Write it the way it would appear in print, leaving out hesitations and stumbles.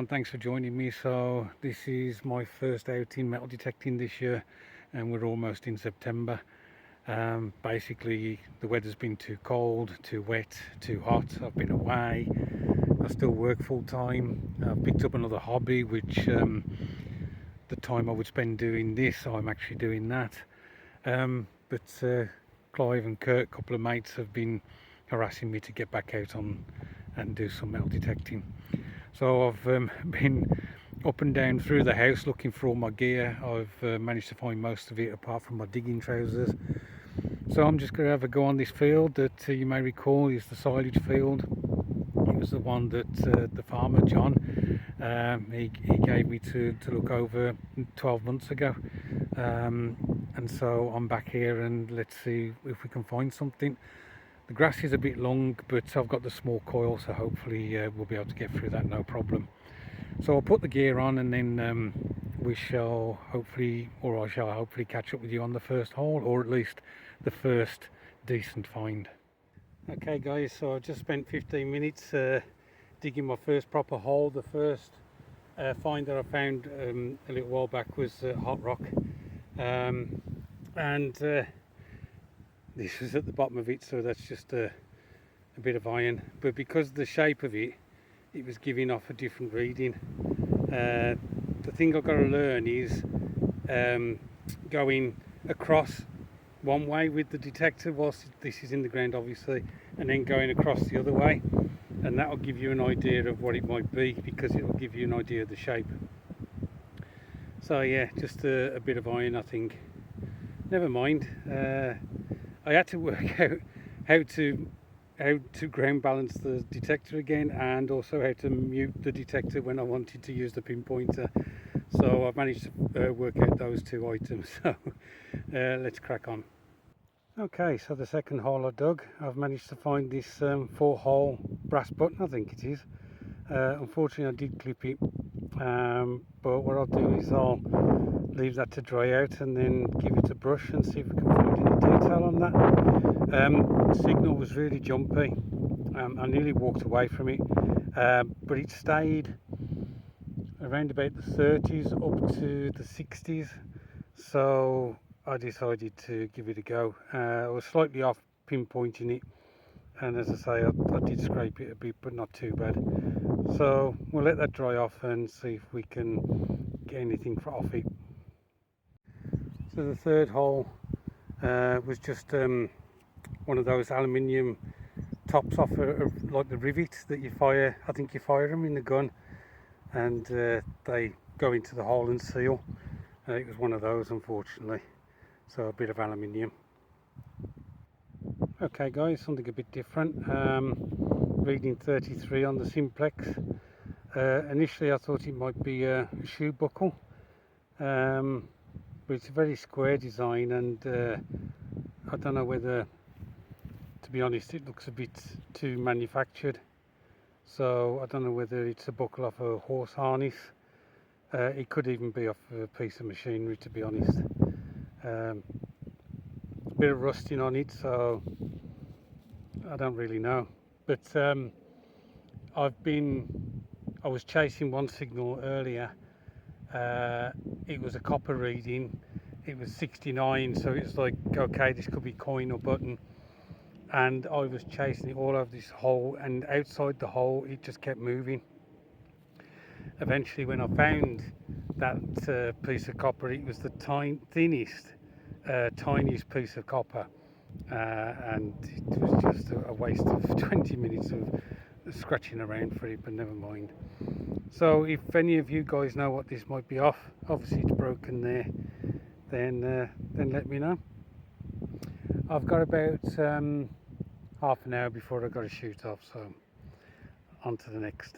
everyone, thanks for joining me. So this is my first outing metal detecting this year, and we're almost in September. Basically the weather's been too cold, too wet, too hot. I've been away. I still work full time. I've picked up another hobby, which the time I would spend doing this, I'm actually doing that. But Clive and Kurt, a couple of mates, have been harassing me to get back out on and do some metal detecting. So I've been up and down through the house looking for all my gear. I've managed to find most of it apart from my digging trousers. So I'm just going to have a go on this field that you may recall is the silage field. It was the one that the farmer John he gave me to look over 12 months ago. And so I'm back here and let's see if we can find something. The grass is a bit long, but I've got the small coil, so hopefully we'll be able to get through that no problem. So I'll put the gear on and then we shall hopefully, or I shall hopefully catch up with you on the first hole, or at least the first decent find. Okay guys, so I've just spent 15 minutes digging my first proper hole. The first find that I found a little while back was hot rock. This was at the bottom of it, so that's just a bit of iron, but because of the shape of it, it was giving off a different reading. The thing I've got to learn is going across one way with the detector whilst this is in the ground obviously, and then going across the other way, and that will give you an idea of what it might be, because it will give you an idea of the shape. So yeah, just a bit of iron, I think. Never mind. I had to work out how to ground balance the detector again, and also how to mute the detector when I wanted to use the pinpointer. So I've managed to work out those two items. So let's crack on. Okay, so the second hole I dug, I've managed to find this 4-hole brass button, I think it is. Unfortunately I did clip it, but what I'll do is I'll leave that to dry out and then give it a brush and see if we can find any detail on that. The signal was really jumpy. I nearly walked away from it, but it stayed around about the 30s up to the 60s, so I decided to give it a go. I was slightly off pinpointing it, and as I say, I did scrape it a bit, but not too bad. So we'll let that dry off and see if we can get anything off it. So the third hole was just one of those aluminium tops off like the rivets that you fire. I think you fire them in the gun, and they go into the hole and seal. It was one of those, unfortunately. So a bit of aluminium. Okay guys, something a bit different. Reading 33 on the simplex. Initially I thought it might be a shoe buckle, but it's a very square design, and I don't know whether, to be honest, it looks a bit too manufactured. So I don't know whether it's a buckle off a horse harness. It could even be off a piece of machinery, to be honest. A bit of rusting on it, so I don't really know. But I was chasing one signal earlier. It was a copper reading. It was 69, so it's like, okay, this could be coin or button. And I was chasing it all over this hole, and outside the hole it just kept moving. Eventually, when I found that piece of copper, it was the thinnest, tiniest piece of copper, and it was just a waste of 20 minutes of scratching around for it, but never mind. So if any of you guys know what this might be off, obviously it's broken there, then let me know. I've got about half an hour before I've got to shoot off, so on to the next.